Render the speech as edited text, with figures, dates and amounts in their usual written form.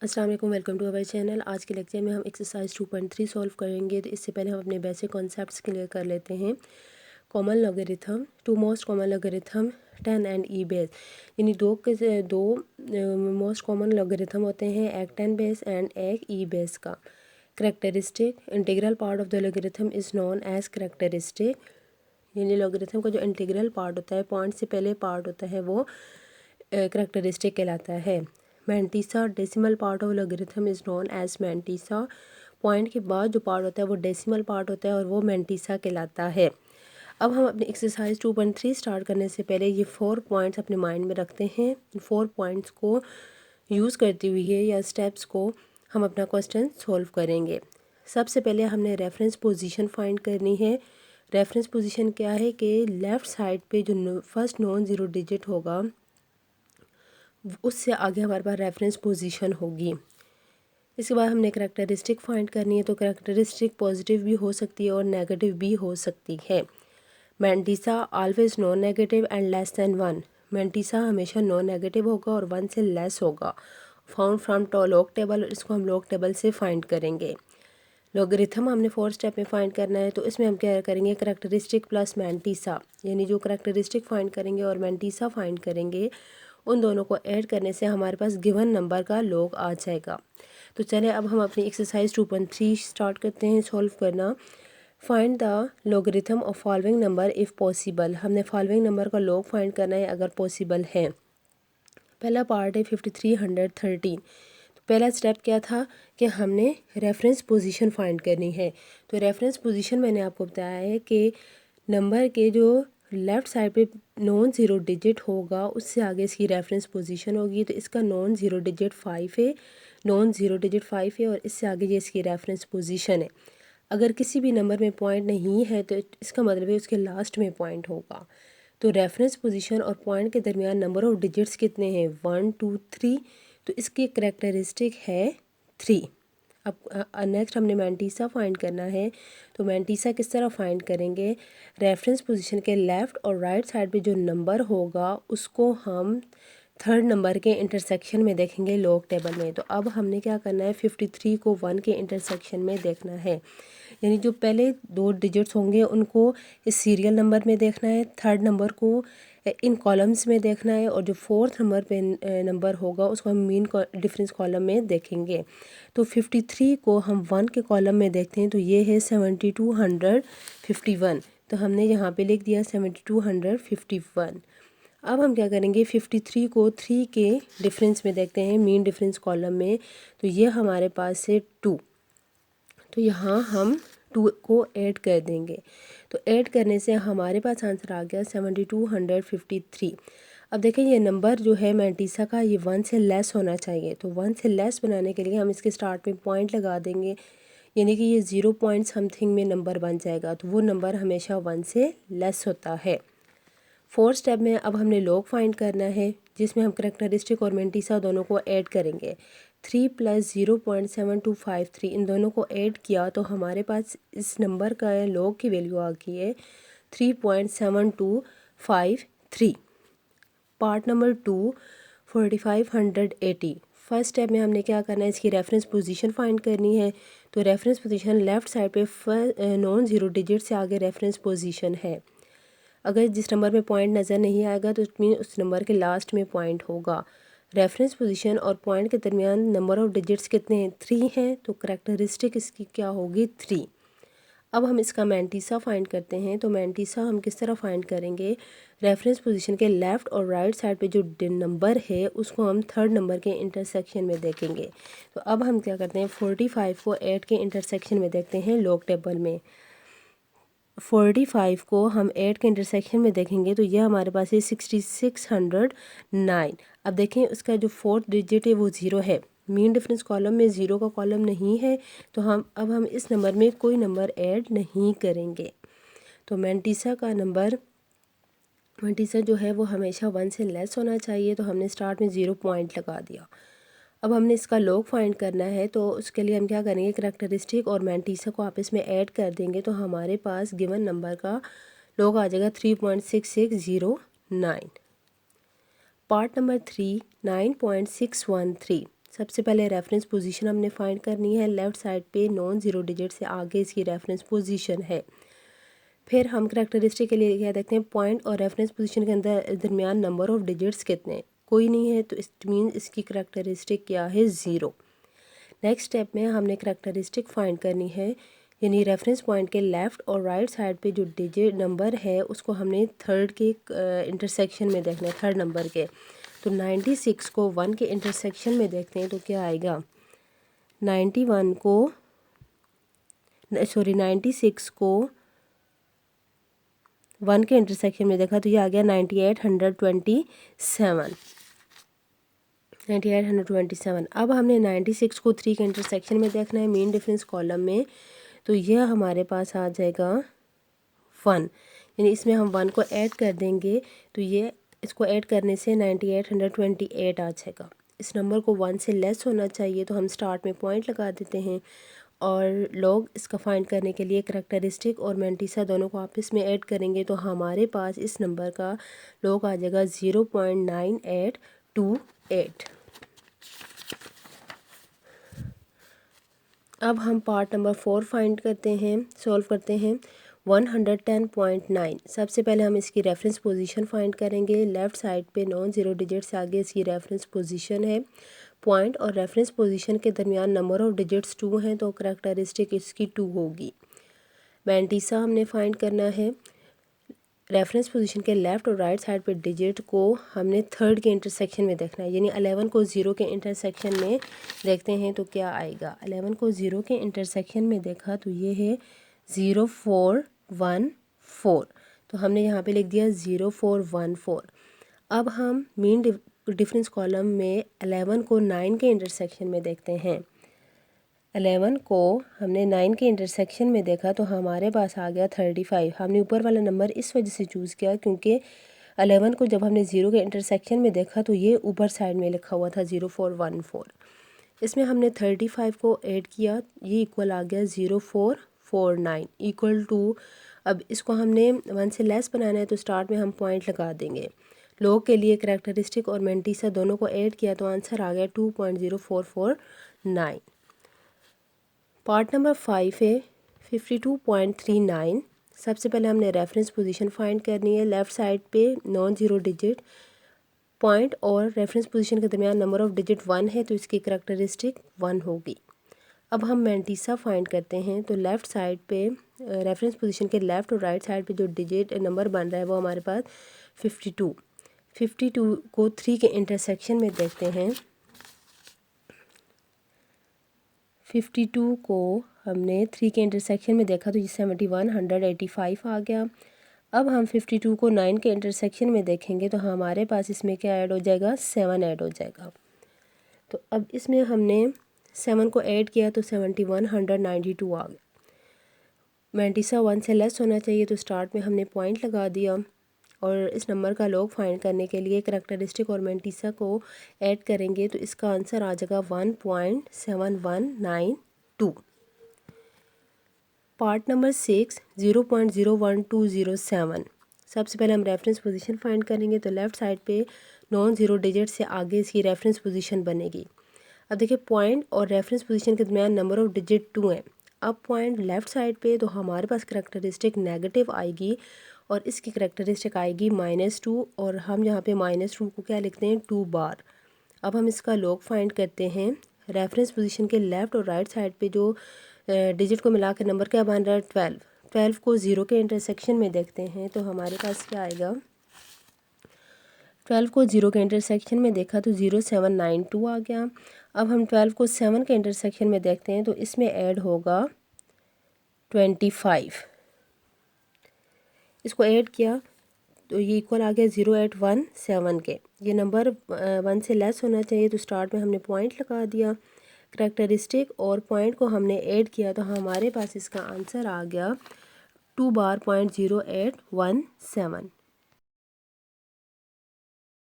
अस्सलाम वालेकुम, welcome to our channel. आज के लेक्चर में हम एक्सरसाइज 2.3 सॉल्व करेंगे। तो इससे पहले हम अपने बेसिक कॉन्सेप्ट्स क्लियर कर लेते हैं। Common logarithm, two most common logarithm 10 and e base, यानी दो मोस्ट कॉमन लॉगरिथम होते हैं, एक 10 बेस एंड एक ई बेस का। Characteristic, integral part of the logarithm is known as characteristic, यानी लॉगरिथम का जो इंटीग्रल पार्ट होता है, पॉइंट से पहले पार्ट होता है, वो करेक्टरिस्टिक कहलाता है। Mantissa, decimal part of logarithm is known as mantissa, point के बाद जो पार्ट होता है वो डेसिमल पार्ट होता है और वो मैंटीसा कहलाता है। अब हम अपनी एक्सरसाइज 2.3 स्टार्ट करने से पहले ये 4 पॉइंट्स अपने माइंड में रखते हैं। इन 4 पॉइंट्स को यूज़ करते हुए या स्टेप्स को हम अपना क्वेश्चन सॉल्व करेंगे। सबसे पहले हमने रेफरेंस पोजीशन फाइंड करनी है। रेफरेंस पोजीशन क्या है कि लेफ़्ट साइड पे जो फर्स्ट नॉन ज़ीरो डिजिट होगा उससे आगे हमारे पास रेफरेंस पोजीशन होगी। इसके बाद हमने करैक्टरिस्टिक फाइंड करनी है। तो करैक्टरिस्टिक पॉजिटिव भी हो सकती है और नेगेटिव भी हो सकती है। Mantissa always non negative and less than 1, mantissa हमेशा नॉन नेगेटिव होगा और 1 से लेस होगा। फाउंड फ्रॉम लॉग टेबल, इसको हम लॉग टेबल से फाइंड करेंगे। लॉगरिथम हमने 4 स्टेप में फाइंड करना है। तो इसमें हम क्या करेंगे, करैक्टरिस्टिक प्लस मैंटीसा, यानी जो करैक्टरिस्टिक फाइंड करेंगे और मैंटीसा फाइंड करेंगे, उन दोनों को ऐड करने से हमारे पास गिवन नंबर का लॉग आ जाएगा। तो चलिए अब हम अपनी एक्सरसाइज 2.3 स्टार्ट करते हैं सॉल्व करना। Find the logarithm of following number if possible, हमने फॉलोइंग नंबर का लॉग फाइंड करना है अगर पॉसिबल है। पहला पार्ट है 5313। तो पहला स्टेप क्या था कि हमने रेफरेंस पोजीशन फाइंड करनी है। तो रेफरेंस पोजीशन मैंने आपको बताया है कि नंबर के जो लेफ़्ट साइड पे नॉन ज़ीरो डिजिट होगा उससे आगे इसकी रेफरेंस पोजीशन होगी। तो इसका नॉन ज़ीरो डिजिट 5 है, नॉन ज़ीरो डिजिट 5 है और इससे आगे ये इसकी रेफरेंस पोजीशन है। अगर किसी भी नंबर में पॉइंट नहीं है तो इसका मतलब है उसके लास्ट में पॉइंट होगा। तो रेफरेंस पोजीशन और पॉइंट के दरमियान नंबर ऑफ डिजिट्स कितने हैं, 1 2 3। तो इसकी करेक्टरिस्टिक है 3। अब नेक्स्ट हमने मैंटीसा फाइंड करना है। तो मैंटीसा किस तरह फाइंड करेंगे, रेफरेंस पोजीशन के लेफ़्ट और राइट साइड पे जो नंबर होगा उसको हम थर्ड नंबर के इंटरसेक्शन में देखेंगे लॉग टेबल में। तो अब हमने क्या करना है, 53 को 1 के इंटरसेक्शन में देखना है, यानी जो पहले 2 डिजिट्स होंगे उनको इस सीरियल नंबर में देखना है, थर्ड नंबर को इन कॉलम्स में देखना है और जो फोर्थ नंबर पे नंबर होगा उसको हम मीन डिफरेंस कॉलम में देखेंगे। तो 53 को हम 1 के कॉलम में देखते हैं तो ये है 7251। तो हमने यहाँ पे लिख दिया 7251। अब हम क्या करेंगे, 53 को 3 के डिफरेंस में देखते हैं मीन डिफरेंस कॉलम में। तो ये हमारे पास है 2, तो यहाँ हम 2 को ऐड कर देंगे। तो ऐड करने से हमारे पास आंसर आ गया 7253। अब देखें ये नंबर जो है मैंटीसा का ये 1 से लेस होना चाहिए। तो 1 से लेस बनाने के लिए हम इसके स्टार्ट में पॉइंट लगा देंगे, यानी कि ये 0 पॉइंट समथिंग में नंबर बन जाएगा। तो वो नंबर हमेशा 1 से लेस होता है। 4 स्टेप में अब हमने लॉग फाइंड करना है जिसमें हम करेक्टरिस्टिक और मैंटीसा दोनों को ऐड करेंगे। 3 + 0.7253, इन दोनों को ऐड किया तो हमारे पास इस नंबर का लॉग की वैल्यू आ गई है 3.7253। Part number 2, 4580। फर्स्ट स्टेप में हमने क्या करना है, इसकी रेफरेंस पोजीशन फाइंड करनी है। तो रेफरेंस पोजीशन लेफ़्ट साइड पे नॉन ज़ीरो डिजिट से आगे रेफरेंस पोजीशन है। अगर जिस नंबर में पॉइंट नज़र नहीं आएगा तो इट मीन उस नंबर के लास्ट में पॉइंट होगा। रेफरेंस पोजीशन और पॉइंट के दरमियान नंबर ऑफ़ डिजिट्स कितने हैं, 3 हैं। तो करेक्टरिस्टिक इसकी क्या होगी, 3। अब हम इसका मैंटीसा फाइंड करते हैं। तो मैंटीसा हम किस तरह फाइंड करेंगे, रेफरेंस पोजीशन के लेफ़्ट और राइट साइड पे जो नंबर है उसको हम थर्ड नंबर के इंटरसेक्शन में देखेंगे। तो अब हम क्या करते हैं, 45 को 8 के इंटरसेक्शन में देखते हैं लॉग टेबल में। 45 को हम 8 के इंटरसेक्शन में देखेंगे तो ये हमारे पास है 6609। अब देखें उसका जो फोर्थ डिजिट है वो 0 है, मीन डिफरेंस कॉलम में 0 का कॉलम नहीं है। तो हम इस नंबर में कोई नंबर ऐड नहीं करेंगे। तो मैंटीसा जो है वो हमेशा 1 से लेस होना चाहिए। तो हमने स्टार्ट में 0 पॉइंट लगा दिया। अब हमने इसका लॉग फाइंड करना है। तो उसके लिए हम क्या करेंगे, करेक्टरिस्टिक और मैंटीसा को आपस में ऐड कर देंगे तो हमारे पास गिवन नंबर का लॉग आ जाएगा 3.6609। Part number 3, 9.613। सबसे पहले रेफरेंस पोजीशन हमने फाइंड करनी है। लेफ़्ट साइड पे नॉन ज़ीरो डिजिट से आगे इसकी रेफरेंस पोजीशन है। फिर हम करैक्टरिस्टिक के लिए क्या देखते हैं, पॉइंट और रेफरेंस पोजीशन के अंदर दरमियान नंबर ऑफ़ डिजिट्स कितने, कोई नहीं है, तो इट मीन्स इसकी करैक्टरिस्टिक क्या है, ज़ीरो। नेक्स्ट स्टेप में हमने करैक्टरिस्टिक फाइंड करनी है, यानी रेफरेंस पॉइंट के लेफ़्ट और राइट साइड पे जो डिजिट नंबर है उसको हमने थर्ड के इंटरसेक्शन में देखना है, थर्ड नंबर के। तो 96 को 1 के इंटरसेक्शन में देखते हैं तो क्या आएगा, 96 को 1 के इंटरसेक्शन में देखा तो ये आ गया 9827। अब हमने 96 को 3 के इंटरसेक्शन में देखना है मीन डिफरेंस कॉलम में, तो यह हमारे पास आ जाएगा 1, यानी इसमें हम 1 को ऐड कर देंगे तो ये इसको ऐड करने से 9828 आ जाएगा। इस नंबर को 1 से लेस होना चाहिए, तो हम स्टार्ट में पॉइंट लगा देते हैं और लोग इसका फाइंड करने के लिए करैक्टरिस्टिक और मैंटिसा दोनों को आपस में ऐड करेंगे तो हमारे पास इस नंबर का लोग आ जाएगा 0.9828। अब हम पार्ट नंबर 4 फाइंड करते हैं, सॉल्व करते हैं। 110.9, सबसे पहले हम इसकी रेफरेंस पोजीशन फाइंड करेंगे। लेफ़्ट साइड पे नॉन ज़ीरो डिजिट से आगे इसकी रेफरेंस पोजीशन है। पॉइंट और रेफरेंस पोजीशन के दरमियान नंबर ऑफ़ डिजिट्स 2 हैं, तो करैक्टरिस्टिक इसकी 2 होगी। मैंटिसा हमने फाइंड करना है। रेफरेंस पोजीशन के लेफ़्ट और राइट साइड पे डिजिट को हमने थर्ड के इंटरसेक्शन में देखना है, यानी 11 को 0 के इंटरसेक्शन में देखते हैं तो क्या आएगा। 11 को 0 के इंटरसेक्शन में देखा तो ये है 0414, तो हमने यहाँ पे लिख दिया 0414। अब हम मीन डिफरेंस कॉलम में 11 को 9 के इंटरसेक्शन में देखते हैं। 11 को हमने 9 के इंटरसेक्शन में देखा तो हमारे पास आ गया 35। हमने ऊपर वाला नंबर इस वजह से चूज़ किया क्योंकि 11 को जब हमने 0 के इंटरसेक्शन में देखा तो ये ऊपर साइड में लिखा हुआ था 0414। इसमें हमने 35 को ऐड किया, ये इक्वल आ गया 0449 इक्वल टू। अब इसको हमने 1 से लेस बनाना है तो स्टार्ट में हम पॉइंट लगा देंगे। लोग के लिए करैक्टरिस्टिक और मैंटिसा दोनों को ऐड किया तो आंसर आ गया 2.0449। पार्ट नंबर 5 है 52.39। सबसे पहले हमने रेफरेंस पोजीशन फाइंड करनी है। लेफ़्ट साइड पे नॉन ज़ीरो डिजिट, पॉइंट और रेफरेंस पोजीशन के दरमियान नंबर ऑफ़ डिजिट 1 है, तो इसकी करैक्टरिस्टिक 1 होगी। अब हम मैंटिसा फाइंड करते हैं, तो लेफ़्ट साइड पे रेफरेंस पोजीशन के लेफ़्ट और राइट साइड पे जो डिजिट नंबर बन रहा है वो हमारे पास 52 को 3 के इंटरसेक्शन में देखते हैं। 52 को हमने 3 के इंटरसेक्शन में देखा तो ये 7185 आ गया। अब हम 52 को 9 के इंटरसेक्शन में देखेंगे तो हमारे पास इसमें क्या ऐड हो जाएगा, 7 ऐड हो जाएगा। तो अब इसमें हमने 7 को ऐड किया तो 7192 आ गया। मैंटिसा 1 से लेस होना चाहिए, तो स्टार्ट में हमने पॉइंट लगा दिया और इस नंबर का लॉग फाइंड करने के लिए करैक्टरिस्टिक और मैंटिसा को ऐड करेंगे तो इसका आंसर आ जाएगा 1.7192। Part number 6 0.01207। सबसे पहले हम रेफरेंस पोजीशन फाइंड करेंगे, तो लेफ़्ट साइड पे नॉन ज़ीरो डिजिट से आगे इसकी रेफरेंस पोजीशन बनेगी। अब देखिए पॉइंट और रेफरेंस पोजीशन के दरमियान नंबर ऑफ़ डिजिट 2 हैं। अब पॉइंट लेफ़्ट साइड पे तो हमारे पास करैक्टरिस्टिक नेगेटिव आएगी और इसकी करैक्टरिस्टिक आएगी -2, और हम यहाँ पे -2 को क्या लिखते हैं, 2 बार। अब हम इसका लॉग फाइंड करते हैं। रेफरेंस पोजीशन के लेफ़्ट और राइट साइड पे जो डिजिट को मिला के नंबर क्या बन रहा है, 12 को 0 के इंटरसेक्शन में देखते हैं तो हमारे पास क्या आएगा। 12 को 0 के इंटरसेक्शन में देखा तो 0792 आ गया। अब हम 12 को 7 के इंटरसेक्शन में देखते हैं तो इसमें ऐड होगा 25। इसको ऐड किया तो ये इक्वल आ गया 0817 के। ये नंबर 1 से लेस होना चाहिए, तो स्टार्ट में हमने पॉइंट लगा दिया। करैक्टरिस्टिक और पॉइंट को हमने ऐड किया तो हमारे पास इसका आंसर आ गया 2 बार .0817।